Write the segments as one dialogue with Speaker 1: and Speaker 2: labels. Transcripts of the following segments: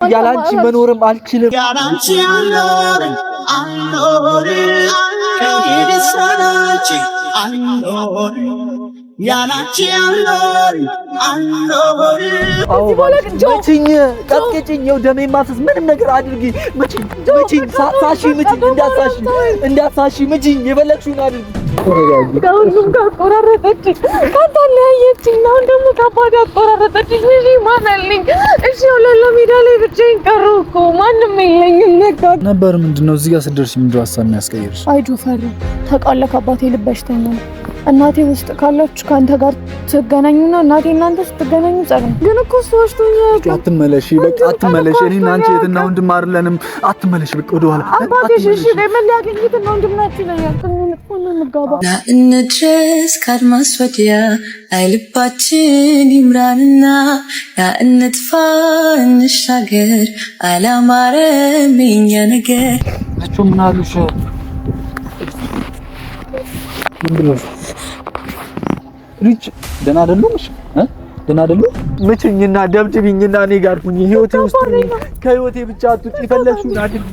Speaker 1: ያላንቺ መኖርም አልችልም
Speaker 2: ያላንቺ አልኖርም
Speaker 1: መችኝ ቀጥቅጭኝ የው ደሜ ማፍስ ምንም ነገር አድርጊ መችኝ ሳታሺ ምችኝ እንዳሳሺ ምችኝ የበለችውን አድርጊ
Speaker 3: ከሁሉም ጋር ቆራረጠችኝ ካታለያየችኝ ነው ደግሞ ከባድ አቆራረጠችኝ ልጅ ማናልኝ እሺ ወለላ ሜዳ ላይ ብቻዬን ቀረሁ እኮ ማንም የለኝም
Speaker 4: ነበር ምንድነው እዚህ ጋር ስደርሽ ምንድነው ሀሳብ የሚያስቀይርሽ
Speaker 3: አይጆ ፈራ ታውቃለህ አባቴ ልበሽተኛ ነው እናቴ ውስጥ ካለች ካንተ ጋር ትገናኙና እናቴ እናንተ ስትገናኙ ጸጥ ነው ግን እኮ ሶስቱኛ
Speaker 4: አትመለሺ በቃ አትመለሺ እኔና አንቺ የትና ወንድም አይደለንም አትመለሺ በቃ ወደ ኋላ
Speaker 3: አባቴ እሺ ለምን ያገኝት ነው ወንድምናችሁ ነው ያልኩኝ እንጋባ
Speaker 5: እንድረስ ካድማስ ወዲያ አይልባችን ይምራንና ያ እንጥፋ እንሻገር አላማረም የኛ ነገር
Speaker 4: እቹ ምን አሉሽ ሪች ደና አይደሉሽ ደና አይደሉ ምችኝና ደብድብኝና እኔ ጋር ሁኚ ህይወቴ ውስጥ ከህይወቴ ብቻ አትውጪ ፈለግሽኝ አይደል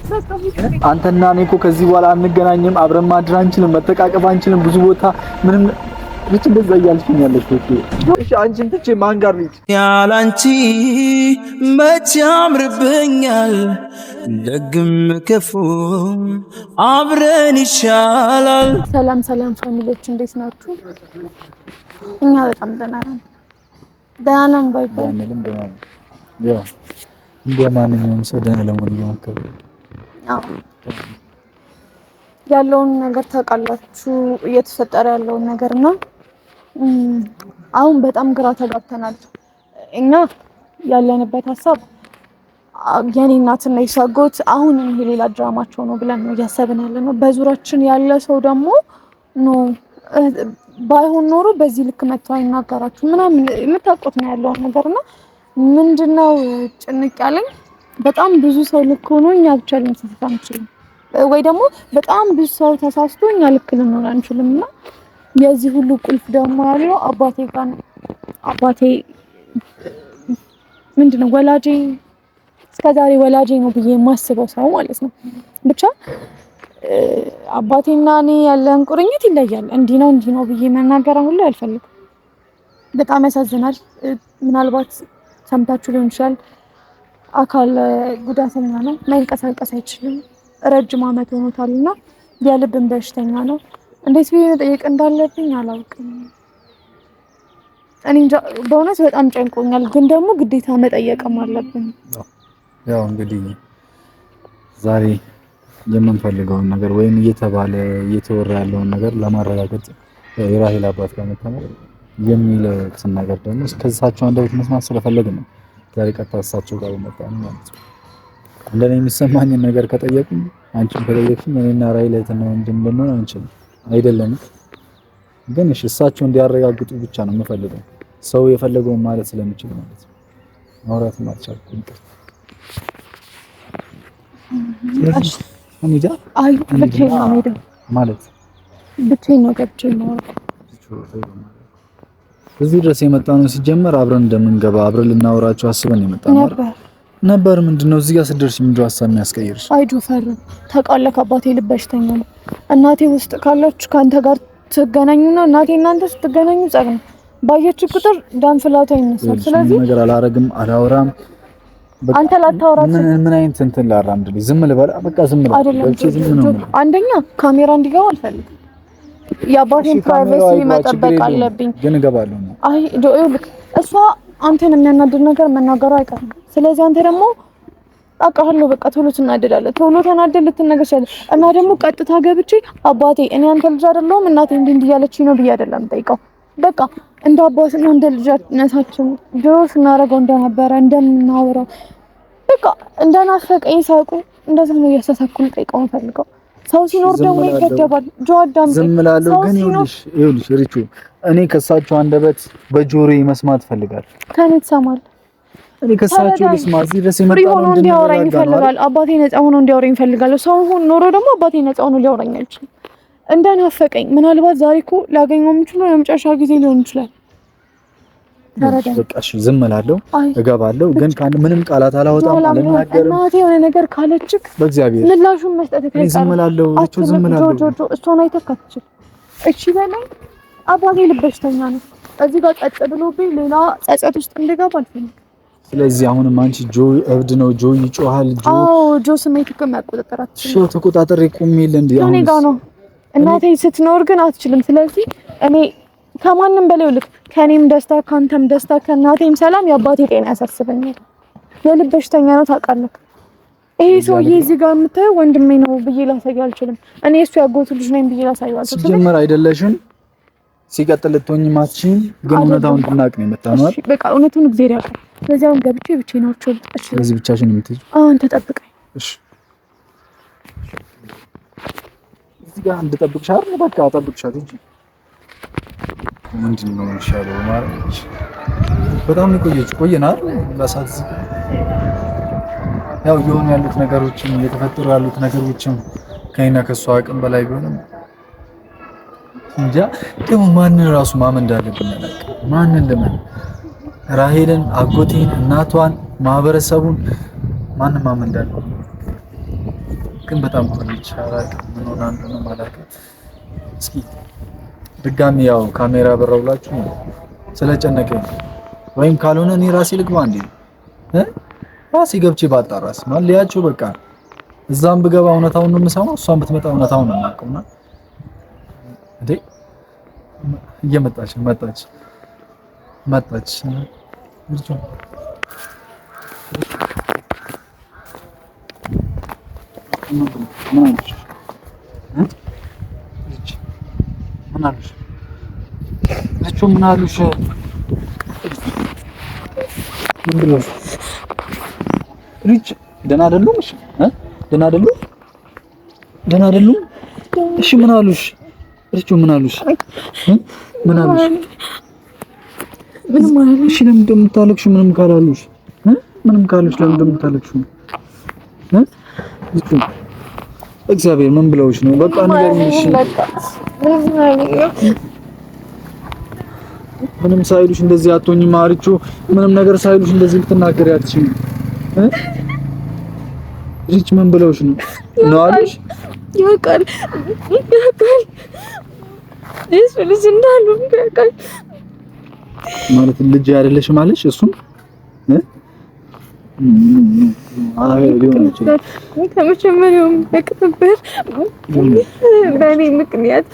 Speaker 4: አንተና እኔ እኮ ከዚህ በኋላ አንገናኝም አብረን ማድር አንችልም መተቃቀፍ አንችልም ብዙ ቦታ ምንም ሪች እንደዛ እያልሽኝ ያለሽ እሺ አንቺን ትቼ ማን ጋር ልጅ
Speaker 2: ያላንቺ መቼ ያምርብኛል ደግም ክፉ አብረን ይሻላል
Speaker 3: ሰላም ፋሚሊዎች እንዴት ናችሁ እኛ በጣም ደህና ነን ባይባል
Speaker 4: ያው እንደማንኛውም ሰው ደህና ለመሆን እየሞከረ
Speaker 3: ያለውን ነገር ታውቃላችሁ እየተፈጠረ ያለውን ነገርና አሁን በጣም ግራ ተጋብተናል እኛ ያለንበት ሀሳብ የኔ እናትና ይሳጎት አሁን ይሄ ሌላ ድራማቸው ነው ብለን ነው ያሰብን ያለነው በዙራችን ያለ ሰው ደግሞ ነው ባይሆን ኖሮ በዚህ ልክ መጥቶ አይናገራችሁ ምናምን የምታውቁት ነው ያለው ነገርና ምንድነው ጭንቅ ያለኝ በጣም ብዙ ሰው ልክ ሆኖ እኛ ብቻ ልንሳሳት አንችልም ወይ ደግሞ በጣም ብዙ ሰው ተሳስቶ እኛ ልክ ልንሆን አንችልምና የዚህ ሁሉ ቁልፍ ደግሞ ያለው አባቴ ጋር አባቴ ምንድነው ወላጄ እስከዛሬ ወላጄ ነው ብዬ የማስበው ሰው ማለት ነው ብቻ አባቴና እኔ ያለን ቁርኝት ይለያል እንዲህ ነው ብዬ መናገር ሁሉ አልፈልግም በጣም ያሳዝናል ምናልባት ሰምታችሁ ሊሆን ይችላል አካል ጉዳተኛ ነው መንቀሳቀስ አይችልም ረጅም አመት ሆኖታልና የልብን በሽተኛ ነው እንዴት ብዬ መጠየቅ እንዳለብኝ አላውቅም እኔ እንጃ በእውነት በጣም ጨንቆኛል ግን ደግሞ ግዴታ መጠየቅም አለብኝ
Speaker 4: ያው እንግዲህ ዛሬ የምንፈልገውን ነገር ወይም እየተወራ ያለውን ነገር ለማረጋገጥ የራሄል አባት ጋር መተናል የሚለው ነገር ደግሞ እስከዛቸው አንደበት መስማት ስለፈለግን ነው ዛሬ ቀጥታ እሳቸው ጋር መጣን ማለት ነው እንደኔ የሚሰማኝን ነገር ከጠየቁኝ አንቺን ከጠየቅሽኝ እኔና ራሄል እህትና ወንድም ልንሆን አንችልም አይደለም ግን እሺ እሳቸው እንዲያረጋግጡ ብቻ ነው የምፈልገው ሰው የፈለገውን ማለት ስለሚችል ማለት ነው ማውራት ማልቻልኩም እንጃ
Speaker 3: አይ ብቻዬን ነው የምሄደው
Speaker 4: ማለት
Speaker 3: ብቻዬን ነው ገብቼ ነው
Speaker 4: እዚህ ድረስ የመጣነው ሲጀመር አብረን እንደምንገባ አብረን ልናወራቸው አስበን የመጣነው ነበር ምንድነው እዚህ ጋር ስደርሽ ምንድነው ሀሳብ የሚያስቀይርሽ
Speaker 3: አይጆ ፈራ ታውቃለህ አባቴ ልበሽተኛ ነው እናቴ ውስጥ ካለች ካንተ ጋር ትገናኙና እናቴ እናንተ ስትገናኙ ጸጥ ነው ባየች ቁጥር ዳንፍላቷ ይነሳል ስለዚህ
Speaker 4: ነገር አላረግም አላወራም
Speaker 3: አንተ ላታወራት
Speaker 4: ምን አይነት እንትን ላራምድልኝ ዝም ልበል በቃ ዝም ልበል
Speaker 3: አንደኛ ካሜራ እንዲገባ አልፈልግም የአባቴን ፕራይቬሲ መጠበቅ አለብኝ
Speaker 4: ግን እገባለሁ
Speaker 3: አይ እሷ አንተን የሚያናድድ ነገር መናገሩ አይቀርም ስለዚህ አንተ ደግሞ አቃለሁ በቃ ቶሎ ትናደዳለህ ቶሎ ተናደድ ልትነገርሻለህ እና ደግሞ ቀጥታ ገብቼ አባቴ እኔ አንተ ልጅ አይደለሁም እናቴ እንዲህ ያለችኝ ነው ብዬ አይደለም ጠይቀው በቃ እንደ አባትና እንደ ልጅነታችን ድሮ ስናደርገው እንደነበረ እንደምናወራው በቃ እንደናፈቀኝ ሳውቁ እንደዛ ነው ያሳሳኩኝ ጠይቀው ፈልገው ሰው ሲኖር ደግሞ ይገደባል ጆአዳም
Speaker 4: ዝምላለሁ ግን ይኸውልሽ ሪቹ እኔ ከሳቸው አንደበት በጆሮዬ መስማት ፈልጋለሁ
Speaker 3: ከኔ ትሰማለህ
Speaker 4: እኔ ከሳቸው ልስማ እዚህ ድረስ የመጣው
Speaker 3: እንዲያወራኝ ይፈልጋል አባቴ ነፃ ሆኖ እንዲያወራኝ ይፈልጋል ሰው ኖሮ ደግሞ አባቴ ነፃ ሆኖ ሊያወራኝ አይችልም እንደናፈቀኝ ምናልባት ዛሬ እኮ ላገኘው የምችለው የመጨረሻ ጊዜ ሊሆን ይችላል
Speaker 4: በቃ እሺ ዝም እላለሁ እገባለሁ፣ ግን ምንም ቃላት አላወጣም አልናገርም።
Speaker 3: እናቴ የሆነ ነገር ካለችክ
Speaker 4: በእግዚአብሔር
Speaker 3: ምላሹን መስጠት ከይቀር
Speaker 4: ዝም እላለሁ። ዝም እላለሁ።
Speaker 3: እሷን አይተካትችል። እሺ በላይ አባቴ ልበሽተኛ ነው። እዚህ ጋር ቀጥ ብሎብኝ ሌላ ጸጸት ውስጥ እንድገባ አልፈልግም።
Speaker 4: ስለዚህ አሁንም አንቺ ጆ እብድ ነው፣ ጆ ይጮሃል፣
Speaker 3: ጆ ስሜት ከመቆጣጠራት
Speaker 4: ሾ ተቆጣጠር ይቆምል እንዴ
Speaker 3: እኔ ጋር ነው። እናቴ ስትኖር ግን አትችልም። ስለዚህ እኔ ከማንም በላይ ልክ ከኔም ደስታ ካንተም ደስታ ከእናቴም ሰላም የአባቴ ጤና ያሳስበኛል። የልብ በሽተኛ ነው ታውቃለህ። ይሄ ሰውዬ እዚህ ጋር የምታየው ወንድሜ ነው ብዬ ላሳየው አልችልም። እኔ እሱ ያጎቱ ልጅ ነኝ ብዬ ላሳየው አልችልም።
Speaker 4: ሲጀመር አይደለሽም፣ ሲቀጥል ልትሆኚ ማትችይም፣ ግን እውነታውን እንድናቅ ነው የመጣነው።
Speaker 3: እሺ በቃ እውነቱን እግዚአብሔር ያውቃል። ስለዚህ አሁን ገብቼ ብቻዬን አውርቼው ልጥሽ።
Speaker 4: ስለዚህ ብቻሽን የምትሄጂ
Speaker 3: አሁን ተጠብቀኝ።
Speaker 4: እሺ እዚህ ጋር እንድጠብቅሽ አይደል? በቃ እጠብቅሻለሁ እንጂ ምንድን ነው የሚሻለው ማለት በጣም ቆየናል። ለሳት ያው የሆኑ ያሉት ነገሮችም እየተፈጠሩ ያሉት ነገሮችም ከእኔና ከሷ አቅም በላይ ቢሆንም እንጃ ደግሞ ማንን ራሱ ማመን እንዳለብኝ አላውቅም። ማንን ለምን ራሄልን፣ አጎቴን፣ እናቷን፣ ማህበረሰቡን ማንን ማመን እንዳለብኝ ግን በጣም ቆይቼ አላውቅም። ምን ሆና እንደሆነ አላውቅም። እስኪ ድጋሚ ያው ካሜራ በራውላችሁ ስለጨነቀኝ ወይም ካልሆነ እኔ ራሴ ልግባ እንዴ ራሴ ገብቼ ባጣራስ ማለያቸው በቃ እዛም ብገባ እውነታውን ነው የምሰማው፣ እሷን ብትመጣ እውነታውን ነው የማውቀውና እንዴ እየመጣች መጣች ልጅ ምን አሉሽ? ሪች ደህና አይደሉም? እሺ ደህና አይደሉም? እሺ ምን አሉሽ? ሪች ምን አሉሽ? ምን አሉሽ? ምንም ማለት እሺ ለምን እንደምታለቅሽ ምንም ካላሉሽ ምንም ካሉሽ ለምን እንደምታለቅሽ እግዚአብሔር ምን ብለውሽ ነው? በቃ ንገሪኝ። እሺ ምንም ሳይሉሽ እንደዚህ አትሆኝም። ማርቾ ምንም ነገር ሳይሉሽ እንደዚህ ልትናገሪ አትችይም። ሪች ምን ብለውሽ ነው? ነው አሉሽ?
Speaker 3: ያውቃል እሱ ልጅ እንዳሉ ያውቃል
Speaker 4: ማለት ልጅ አይደለሽም አለሽ እሱም
Speaker 3: ከመጀመሪያውም ነበር በእኔ ምክንያት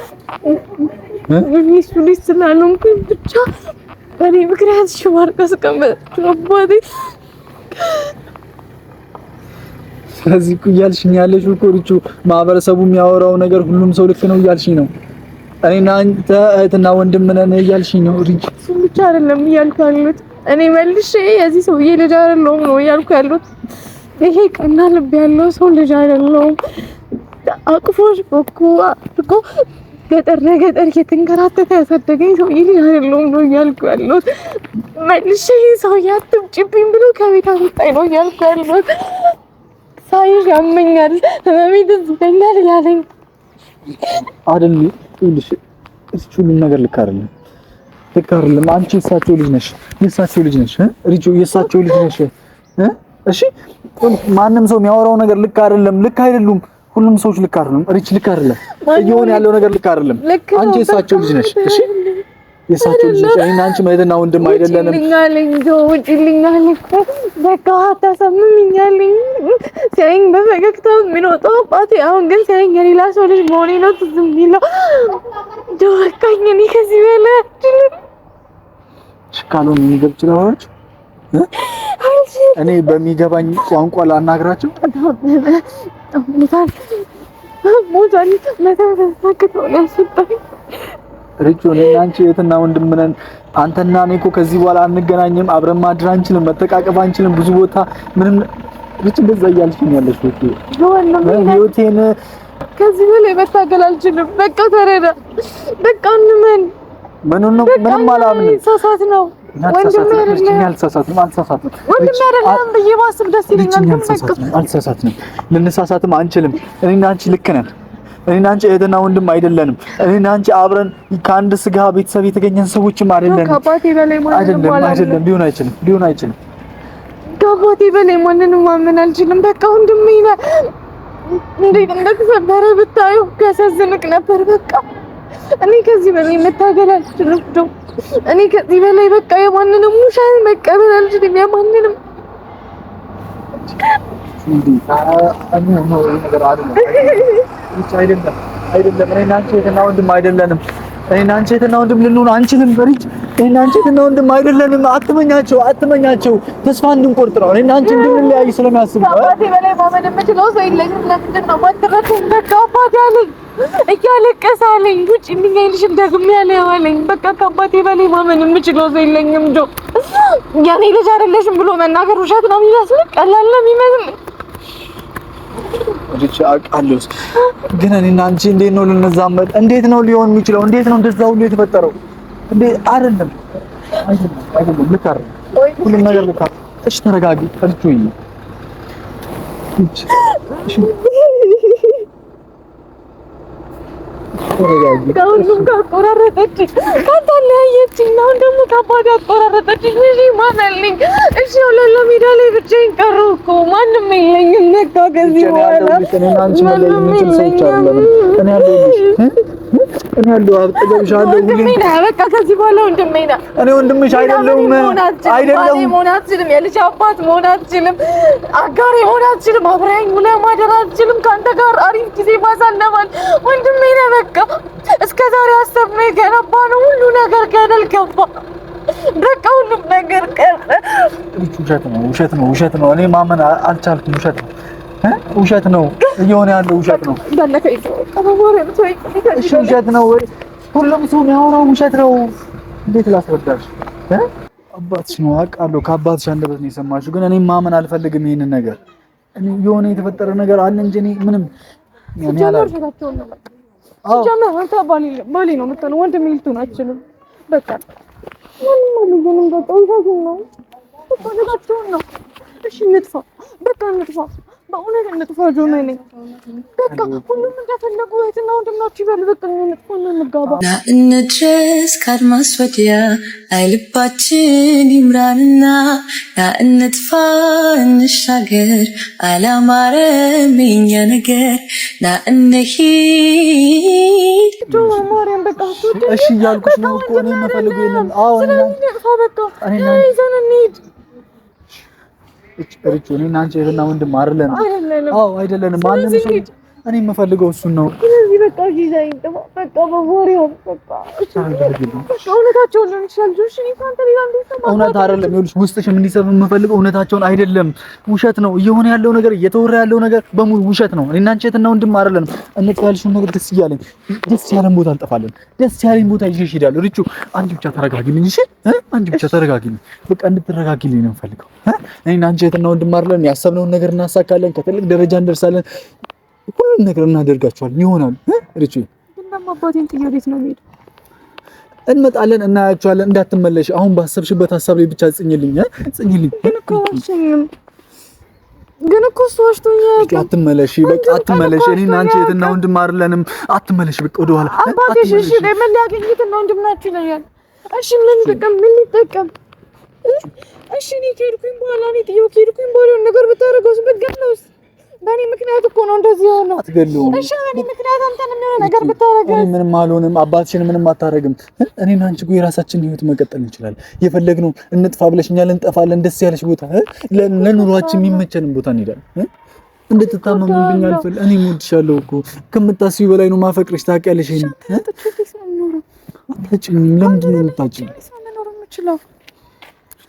Speaker 3: እሱ ልጅ ስላልሆንኩኝ ብቻ በእኔ ምክንያት ሽማርቅ አስቀመጠችው አባቴ።
Speaker 4: ስለዚህ እኮ እያልሽኝ ያለሽው እኮ ሪቹ ማህበረሰቡ የሚያወራው ነገር ሁሉም ሰው ልክ ነው እያልሽኝ ነው። እኔና አንተ እህትና ወንድም ነን እያልሽኝ ነው ሪቹ።
Speaker 3: እሱ ብቻ አይደለም እያልኩ ያሉት እኔ መልሼ የዚህ ሰውዬ ልጅ አይደለሁም ነው እያልኩ ያሉት። ይሄ ቀና ልብ ያለው ሰው ልጅ አይደለሁም። አቅፎሽ እኮ ገጠር ለገጠር እየተንከራተተ ያሳደገኝ ሰውዬ ልጅ አይደለሁም ነው እያልኩ ያሉት። መልሼ ይሄ ሰውዬ አትምጪብኝ ብሎ ከቤት አስወጣኝ ነው እያልኩ ያሉት። ሳይሽ ያመኛል፣ ህመሜ ትዝ ይለኛል ያለኝ
Speaker 4: አይደል? ይኸውልሽ እሱ ሁሉም ነገር ልክ አይደለም። አንቺ የእሳቸው ልጅ ነሽ፣ ሪቹ የእሳቸው ልጅ ነሽ። እሺ ማንም ሰው የሚያወራው ነገር ልክ አይደሉም። ሁሉም ሰዎች ልክ አይደሉም። ሪች ልክ አይደለም። እየሆነ ያለው ነገር ልክ አይደለም። አንቺ የእሳቸው ልጅ ነሽ። እሺ የእሳቸው ልጅ ነሽ። እኔና አንቺ እህትና ወንድም አይደለንም።
Speaker 3: ውጪልኛል በቃ አታሳምሚኛለኝ። ሲያየኝ በፈገግታ የሚሮጠው አባቴ አሁን ግን ሲያየኝ የሌላ ሰው ልጅ መሆኔ ነው ትዝ የሚለው። በቃኝ እኔ ከዚህ በላይ
Speaker 4: ካልሆነ የሚገብ ይችላል። እኔ በሚገባኝ ቋንቋ ላናግራቸው።
Speaker 3: ሞታል መተፈሳክተው ያስወጣኝ።
Speaker 4: ሪቹ እኔና አንቺ እህትና ወንድም ነን። አንተና እኔ እኮ ከዚህ በኋላ አንገናኝም፣ አብረን ማድር አንችልም፣ መተቃቀፍ አንችልም። ብዙ ቦታ ምንም ሪቹ እንደዛ እያልሽኝ ያለሽ ህይወቴን
Speaker 3: ከዚህ በላይ መታገል አልችልም። በቃ ተረዳ። በቃ እንመን
Speaker 4: ምንም አላምንም።
Speaker 3: ሳሳት ነው ወንድም አይደለም።
Speaker 4: አልተሳሳትም
Speaker 3: ብዬ ማስብ ደስ ይለኛል።
Speaker 4: አልተሳሳትም። ልንሳሳትም አንችልም። እኔና አንቺ ልክ ነን። እኔና አንቺ እህትና ወንድም አይደለንም። እኔና አንቺ አብረን ከአንድ ስጋ ቤተሰብ የተገኘን ሰዎችም አይደለንም።
Speaker 3: ከአባቴ በላይ
Speaker 4: አይደለም ሊሆን አይችልም።
Speaker 3: ከአባቴ በላይ ማንንም ማመን አልችልም። በቃ ወንድሜ ነህ። እንዴት እንደተሰበረ ብታዩ ያሳዝንቅ ነበር። በቃ እኔ ከዚህ በላይ መታገል አልችልም። እኔ ከዚህ በላይ በቃ የማንንም ውሸት መቀበል አልችልም። የማንንም
Speaker 4: አይደለም እኔና አንቺ እህትና ወንድም አይደለንም። እኔና አንቺ እህትና ወንድም ልንሆን አንችልም። በሪች እኔና አንቺ እህትና ወንድም አይደለንም። አትመኛቸው። ተስፋ እንድንቆርጥ ነው። እኔና አንቺ እንድንለያይ ስለሚያስቡ
Speaker 3: አባቴ በላይ ማመን የምችለው ሰው የለኝም። ለምንድን ነው ማትረቱኝ? በቃ አባቴ አለኝ እያለቀሰ አለኝ ውጭ እንዲያይልሽ ደግሜ ያለኝ በቃ ከአባቴ በላይ ማመን የምችለው ሰው የለኝም። ያኔ ልጅ አይደለሽም ብሎ መናገር ውሸት ነው የሚመስል ቀላል ነው የሚመስል
Speaker 4: ልጅ አውቃለሁ። ግን እኔና አንቺ እንዴት ነው ልንዛመድ? እንዴት ነው ሊሆን የሚችለው? እንዴት ነው እንደዛ ሁሉ የተፈጠረው? አይደለም ልክ አይደለም። ሁሉም ነገር ልክ አይደለም። እሺ ተረጋጊ።
Speaker 3: ከሁሉም ጋር አቆራረጠችኝ፣ ካታለያየችኝ ነው ደግሞ ከባድ አቆራረጠችኝ። እሺ ማን አለኝ? እሺ ወለላ ሜዳ ላይ ብቻዬን ቀረሁ እኮ ማንም የለኝም። በቃ ከዚህ በኋላ
Speaker 4: እኔ ያለው አጠገብሻለሁ።
Speaker 3: በቃ ከዚህ በኋላ ወንድሜ ነህ።
Speaker 4: እኔ ወንድምሽ አይደለሁም።
Speaker 3: መሆን አትችልም። የልጅ አባት መሆን አትችልም። አጋሬ መሆን አትችልም። አብረኸኝ ውለህ ማደር አትችልም። ከአንተ ጋር አሪፍ ጊዜ ማሳለፋል። ወንድሜ ነህ። በቃ እስከ ዛሬ አሰብነው የገነባነው ሁሉ ነገር ገደል ገባ። በቃ ሁሉም ነገር ቀረ።
Speaker 4: ውሸት ነው። እኔ ማመን አልቻልኩም። ውሸት ነው እየሆነ ያለው ውሸት ነው። ውሸት ነው። ሁሉም ሰው የሚያወራው ውሸት ነው። እንዴት ላስረዳሽ? አባትሽ ነው አውቃለሁ። ከአባትሽ አንደበት ነው የሰማሽው። ግን እኔ ማመን አልፈልግም ይሄንን ነገር። እኔ የሆነ የተፈጠረ ነገር አለ እንጂ እኔ ምንም ባሌ ነው የምትሆነው። ወንድሜ ልትሆን አትችልም። በቃ ምንም ነው። እሺ እንጥፋ፣ በቃ እንጥፋ። በእውነት እንጥፋ። ጆና ነኝ። በቃ ሁሉም እንደፈለጉ እህትና ወንድማችሁ ይበሉ። በቃ እንጥፋ፣ እንጋባ
Speaker 5: ና እንድረስ ከአድማስ ወዲያ አይልባችን ይምራንና ና እንጥፋ እንሻገር አላማረም የኛ ነገር ና እንሂድ
Speaker 3: ጆና ማርያም። በቃ
Speaker 4: እሺ እያልኩሽ ነው እኮ እኔ የምፈልገው የለም። አዎ
Speaker 3: እንጥፋ፣ በቃ ይዘን እንሂድ።
Speaker 4: እርጩ እኔና አንቺ እህትና ወንድም አይደለንም። አዎ አይደለንም። ማንም ሰው እኔ የምፈልገው እሱን ነው።
Speaker 3: ስለዚህ በቃ ይዘኝ በቃ በወሬው በቃ እውነታቸውን ነው እንችላልጆሽ እንኳን ተሌላ እንዲሰማ
Speaker 4: እውነት አይደለም። ይኸውልሽ ውስጥሽም እንዲሰማ የምፈልገው እውነታቸውን አይደለም፣ ውሸት ነው እየሆነ ያለው ነገር፣ እየተወራ ያለው ነገር በሙሉ ውሸት ነው። እኔና አንቺ እህትና ወንድም አይደለንም። እንጥፋልሽውን ነገር ደስ ያለን ቦታ እንጠፋለን። ደስ ያለኝ ቦታ ይዤሽ እሄዳለሁ። ርጩ አንቺ ብቻ ተረጋጊልኝ። እሺ አንቺ ብቻ ተረጋጊልኝ። በቃ እንድትረጋጊልኝ ነው የምፈልገው። እኔና አንቺ እህትና ወንድም አይደለንም። ያሰብነውን ነገር እናሳካለን። ከትልቅ ደረጃ እንደርሳለን። ሁሉም ነገር እናደርጋቸዋለን። ይሆናል። ርጩ
Speaker 3: እንደማ አባቴን ጥዬ ወዴት ነው የምሄደው?
Speaker 4: እንመጣለን፣ እናያቸዋለን። እንዳትመለሽ። አሁን ባሰብሽበት ሀሳብ ላይ ብቻ ጽኝልኝ።
Speaker 3: ግን እኮ ዋሽቶኛል።
Speaker 4: አትመለሽ፣ በቃ አትመለሽ። እኔና አንቺ እህትና ወንድም አይደለንም። አትመለሽ፣ በቃ ወደኋላ
Speaker 3: አባቴ። እሺ ምን ሊያገኝት ነው? ወንድም ናችሁ ይለኛል። እሺ ምን ሊጠቀም? እሺ እኔ ከሄድኩኝ በኋላ ነገር ብታደርገውስ ብትገለውስ? በእኔ ምክንያት እኮ ነው እንደዚህ የሆነው።
Speaker 4: አትገለውም።
Speaker 3: እሺ በእኔ ምክንያት አንተን የሚሆነው ነገር ብታደርገው?
Speaker 4: እኔ ምንም አልሆንም። አባትሽን ምንም አታረግም። እኔና አንቺ እኮ የራሳችንን ህይወት መቀጠል እንችላለን። የፈለግነው እንጥፋ ብለሽኛል፣ እንጠፋለን። ደስ ያለሽ ቦታ፣ ለኑሯችን የሚመቸንን ቦታ እንሄዳለን። እንድትታመምብኝ አልፈልግም። እኔ እወድሻለሁ እኮ ከምታስቢው በላይ ነው ማፈቅርሽ። ታውቂያለሽ። እኔ አታጭኝም። ለምንድን ነው የምታጭኝ?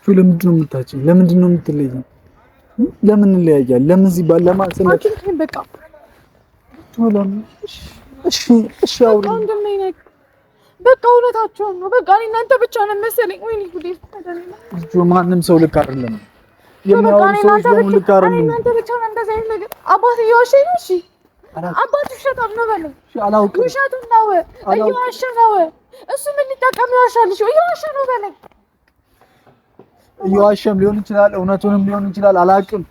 Speaker 4: ለምንድን ነው የምታጭኝ? ለምንድን ነው የምትለይኝ? ለምን እንለያያለን? ለምን ሲባል ለማሰለ
Speaker 3: በቃ
Speaker 4: እሺ አውሪ።
Speaker 3: በቃ እውነታቸውን ነው። በቃ እኔ እናንተ ብቻ ነን መሰለኝ። ወይኔ ጉዴ!
Speaker 4: ማንም ሰው ልክ አይደለም። የሚያወሩ ሰዎች በሙሉ ልክ አይደለም።
Speaker 3: እናንተ ብቻ ነን እንደዚህ አይነት ነገር። አባቴ እየዋሸኝ ነው። እሺ አባቴ ውሸታም ነው በለኝ።
Speaker 4: እሺ አላውቅም።
Speaker 3: ውሸቱን ነው፣ እየዋሸ ነው። እሱ ምን ሊጠቀም ይዋሻል? እሺ እየዋሸ ነው በለኝ።
Speaker 4: እየዋሸም ሊሆን ይችላል፣ እውነቱንም ሊሆን ይችላል። አላውቅም።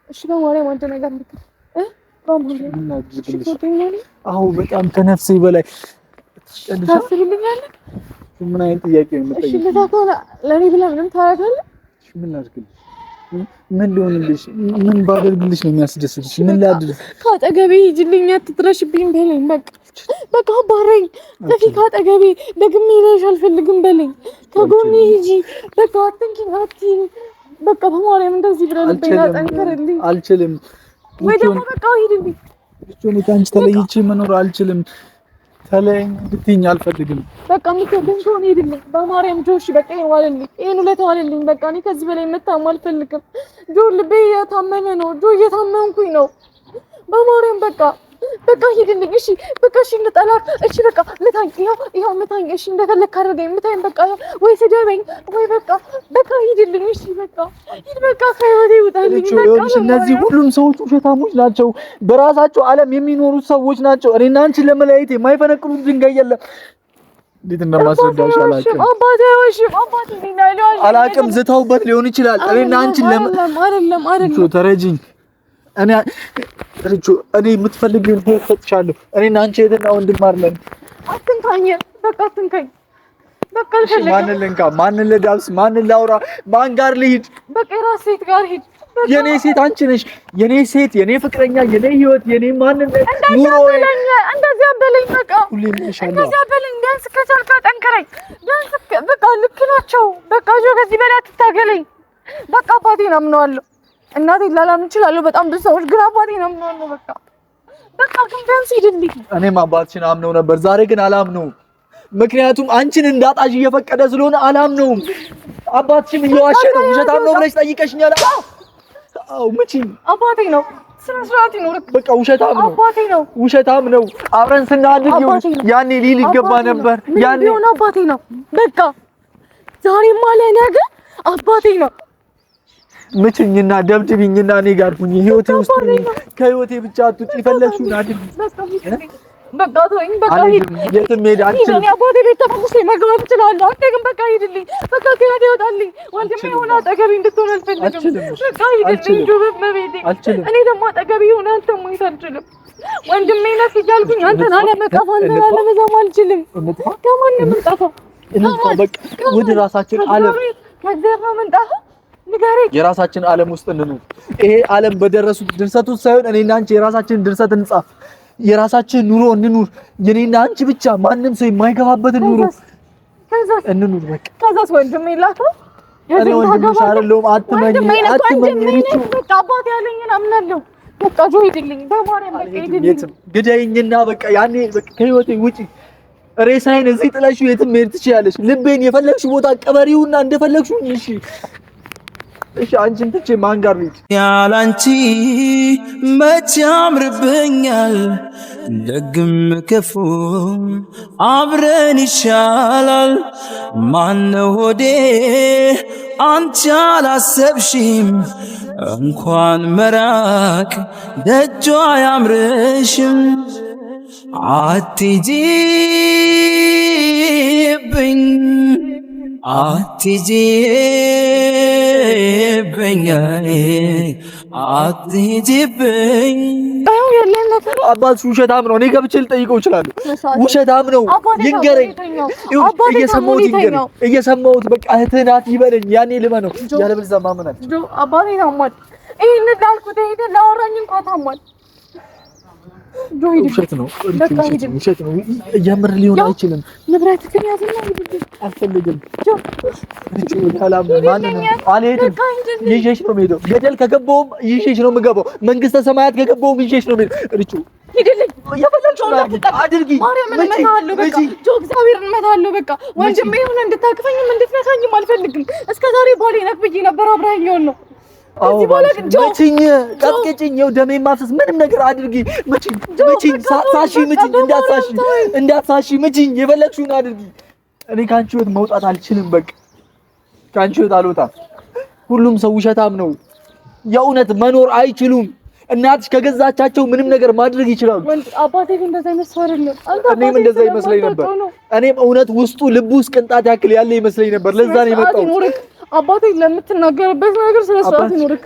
Speaker 3: እሺ በማርያም አንተ ነገር
Speaker 4: አዎ በጣም ከነፍሴ በላይ
Speaker 3: ታስብልኛለህ።
Speaker 4: ምን አይነት ጥያቄ ነው የምጠይቀው?
Speaker 3: እሺ ለታቆላ ለኔ ብላ ምንም ታደርጋለህ?
Speaker 4: እሺ ምን ላድርግልሽ? ምን ልሆንልሽ? ምን ባደርግልሽ ነው የሚያስደስትሽ? ምን ላድርግ?
Speaker 3: ካጠገቤ ሂጂልኝ፣ አትድረሽብኝ በለኝ። በቃ ባረኝ። ጥፊ ካጠገቤ ደግሜ ልልሽ አልፈልግም በለኝ። ከጎኔ ሂጂ። በቃ አትንኪኝ፣ አትይኝ። በቃ በማርያም እንደዚህ ብለህ ልቤን አጠንክርልኝ።
Speaker 4: አልችልም።
Speaker 3: ወይ ደግሞ በቃ ሂድልኝ።
Speaker 4: እኔ ከአንቺ ተለይቼ መኖር አልችልም። ተለይኝ ብትይኝ አልፈልግም። በቃ
Speaker 3: የምትወደኝ ከሆነ ሂድልኝ በማርያም ጆሽ። በቃ ይዋልልኝ፣ ይሄን ሁለት ዋልልኝ። በቃ እኔ ከዚህ በላይ መታመም አልፈልግም። ጆ ልቤ እየታመመ ነው። ጆ እየታመምኩኝ ነው በማርያም። በቃ ሂድልኝ። እሺ በቃ እሺ እንጠላት። እሺ በቃ ምታኝ፣ ይኸው ምታኝ። እሺ እንደፈለክ አድርገኝ፣ ምታኝ። በቃ ወይ ስደበኝ ወይ በቃ ሂድልኝ። እሺ በቃ ሂድ። በቃ ከህይወቴ ውጣልኝ። በቃ
Speaker 4: እነዚህ ሁሉም ሰዎች ውሸታሞች ናቸው። በራሳቸው ዓለም የሚኖሩ ሰዎች ናቸው። እኔና አንቺን ለመለያየት የማይፈነቅሉት ድንጋይ የለም። እንዴት እንደማስረዳሽ አላውቅም። አላውቅም። ዝተውበት ሊሆን ይችላል። እኔና አንቺን አይደለም ተረጂኝ። እኔ የምትፈልጊውን ህይወት ሰጥቻለሁ። እኔና አንቺ እህትና ወንድም አይደለም።
Speaker 3: አትንካኝ፣ በቃ አትንካኝ። በቃ
Speaker 4: ማንን ልንካ? ማንን ልዳብስ? ማንን ላውራ? ማን ጋር ልሂድ?
Speaker 3: በቃ የራስ ሴት ጋር ሂድ።
Speaker 4: የኔ ሴት አንቺ ነሽ። የኔ ሴት፣ የኔ ፍቅረኛ፣ የኔ ህይወት፣ የኔ ማንነት
Speaker 3: ኑሮ። እንደዚህ አበለኝ። በቃ እንደዚህ አበለኝ። ቢያንስ ከቻልክ አጠንክረኝ። ቢያንስ በቃ ልክ ናቸው። በቃ ከዚህ በላይ አትታገለኝ። በቃ አባቴን አምነዋለሁ። እናቴን ላላምን እችላለሁ። በጣም ብዙ ሰዎች ግን አባቴን አምነዋለሁ። በቃ ግን ቢያንስ ሂድልኝ።
Speaker 4: እኔም አባትሽን አምነው ነበር። ዛሬ ግን አላምነውም። ምክንያቱም አንቺን እንዳጣሽ እየፈቀደ ስለሆነ አላምነውም። አባትሽም እየዋሸ ነው። ውሸታም ነው ብለሽ ጠይቀሽኛል። አዎ ምቺኝ።
Speaker 3: አባቴ ነው። ስነ ስርዓት ይኖርክ።
Speaker 4: በቃ ውሸታም ነው።
Speaker 3: አባቴ ነው።
Speaker 4: ውሸታም ነው። አብረን ስናድግ ያኔ ሊል ይገባ ነበር። ያኔ
Speaker 3: ቢሆን አባቴ ነው። በቃ ዛሬማ ለነገ አባቴ ነው።
Speaker 4: ምችኝና ደብድብኝና እኔ ጋር ሁኚ። ህይወቴ ውስጥ ከህይወቴ ብቻ አትውጪ። ፈለግሽውን አድርጊ።
Speaker 3: በቃ ተወኝ። በቃ ሂድ።
Speaker 4: የትም መሄድ አልችልም።
Speaker 3: እኔ አባቴ ቤት ተፈቅሼ መግባት እችላለሁ። አንተ ግን በቃ ሂድልኝ። በቃ ከህይወቴ ይወጣልኝ። ወንድሜ ሆነ አጠገቤ እንድትሆን አልፈልግም። በቃ ሂድልኝ። ጆበብ መቤቴ እኔ ደግሞ አጠገቤ ሆነ አንተ ማየት አልችልም። ወንድሜ ነህ እያልኩኝ አንተን አለመቀፍ አንተን አለመዛም አልችልም። ከማንም እንጠፋ
Speaker 4: በቃ ወደ ራሳችን ዓለም
Speaker 3: ከዘራ ምንጣፋ
Speaker 4: የራሳችን ዓለም ውስጥ እንኑር። ይሄ ዓለም በደረሱት ድርሰት ውስጥ ሳይሆን እኔና አንቺ የራሳችንን ድርሰት እንጻፍ። የራሳችን ኑሮ እንኑር። የኔና አንቺ ብቻ ማንም ሰው የማይገባበትን ኑሮ እንኑር። በቃ
Speaker 3: ከዛስ ወንድሜ ላታ
Speaker 4: እኔ ወንድምሽ አይደለሁም። አትመኝ።
Speaker 3: በቃ አባቴ ያለኝን አምናለሁ። በቃ ጆ ሂድልኝ። በማርያም በቃ ሂድልኝ።
Speaker 4: ግደይኝና በቃ ያኔ በቃ ከህይወቴ ውጪ። ሬሳዬን እዚህ ጥለሽው የትም መሄድ ትችያለሽ። ልቤን የፈለግሽው ቦታ ቀበሪውና እንደፈለግሽው እሺ አንቺን ትቼ ማን ጋር ልሂድ?
Speaker 2: ያላንቺ መቼ ያምርብኛል፣ ደግም ክፉ አብረን ይሻላል። ማነው ሆዴ አንቺ አላሰብሽም፣ እንኳን መራቅ ደጇ አያምርሽም። አትሂጂብኝ አትሂጂብኝ።
Speaker 4: አባትሽ ውሸታም ነው። እኔ ገብቼ ልጠይቀው እችላለሁ። ውሸታም ነው። ይንገረኝ። እየሰማሁት በቃ እህትህ ናት ይበለኝ። ያኔ ልመነው። ያለበለዚያ ማመን
Speaker 3: አባቴ ታሟል። ይሄን እንዳልኩት ሄደህ ላወራኝ እንኳን ታሟል።
Speaker 4: ውሸት ነው። ውሸት ነው። እያመረ ሊሆን አይችልም።
Speaker 3: ንብረት ግን ያዝና
Speaker 4: አልፈልግም። አልሄድም። ይዤሽ ነው የምሄደው። ገደል ከገባሁም ይዤሽ ነው የምገባው። መንግስተ ሰማያት ከገባሁም ይዤሽ ነው የምሄደው። ርጩ
Speaker 3: ሂድልኝ። የፈለግሽውን
Speaker 4: አድርጊ።
Speaker 3: ማርያምን እመታለሁ። በቃ እግዚአብሔርን እመታለሁ። በቃ ወንድሜ ሆነ እንድታቅፈኝም እንድትነካኝም አልፈልግም። እስከዛሬ ባሌ ነህ ብዬ ነበር አብረኸኝ ነው። እዚህ በኋላ ግን
Speaker 4: መችኝ፣ ቀጥቅጭኝ፣ ይኸው ደሜ ማፍሰስ ምንም ነገር አድርጊ። መችኝ፣ ሳሺ፣ መችኝ፣ እንዳትሳሺ፣ መችኝ፣ የፈለግሽውን አድርጊ። እኔ ከአንቺ ህይወት መውጣት አልችልም። በቃ ከአንቺ ህይወት አልወጣም። ሁሉም ሰው ውሸታም ነው። የእውነት መኖር አይችሉም። እናትሽ ከገዛቻቸው ምንም ነገር ማድረግ ይችላሉ።
Speaker 3: አባቴ ግን እንደዛ ይመስል አይደለም።
Speaker 4: እኔም እንደዛ ይመስለኝ ነበር። እኔም እውነት ውስጡ ልቡ ውስጥ ቅንጣት ያክል ያለ ይመስለኝ ነበር። ለዛ ነው የመጣው።
Speaker 3: አባቴ ለምትናገርበት ነገር ስለ ስርዓት ይኖርክ።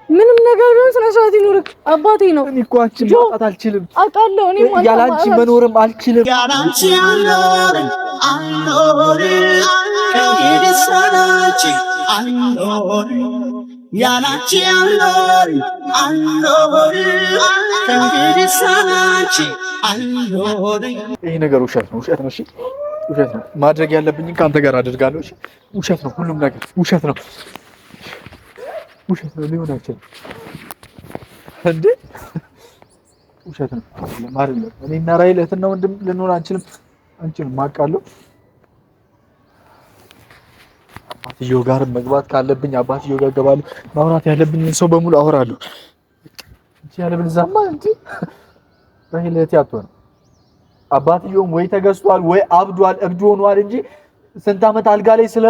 Speaker 3: ምንም ነገር ቢሆን ስነ ስርዓት ይኖርክ። አባቴ ነው።
Speaker 1: እኔ እኮ አንቺን ማጣት አልችልም።
Speaker 3: አውቃለሁ። እኔ ማለት
Speaker 1: ያለ አንቺ መኖርም አልችልም።
Speaker 2: ያለ አንቺ አልኖርም ከእንግዲህ ሰናንቺ አልኖርም ያለ አንቺ አልኖርም ከእንግዲህ ሰናንቺ አልኖርም።
Speaker 1: ይሄ ነገር ውሸት ነው። እሺ ውሸት ነው። ማድረግ ያለብኝን ከአንተ ጋር አድርጋለሁ። እሺ ውሸት ነው። ሁሉም ነገር ውሸት ነው። ውሸት ነው። ሊሆን አይችልም እንዴ! ውሸት ነው አይደለም። እኔና ራሔል እህትና ወንድም ልንሆን አንችልም። አውቃለሁ። አባትየው ጋር መግባት ካለብኝ አባትየው ጋር እገባለሁ። ማውራት ያለብኝ ሰው በሙሉ አወራለሁ። እቺ ያለብንዛማ እንዴ ራሔል እህቴ አትሆንም። አባትየውም ወይ ተገዝቷል ወይ አብዷል፣ እብድ ሆኗል እንጂ ስንት ዓመት አልጋ ላይ ስለ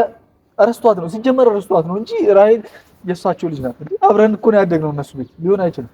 Speaker 1: እረስቷት ነው። ሲጀመር እረስቷት ነው እንጂ ራሔል የእሳቸው ልጅ ናት። አብረን እኮ ነው ያደግነው እነሱ ቤት። ሊሆን አይችልም።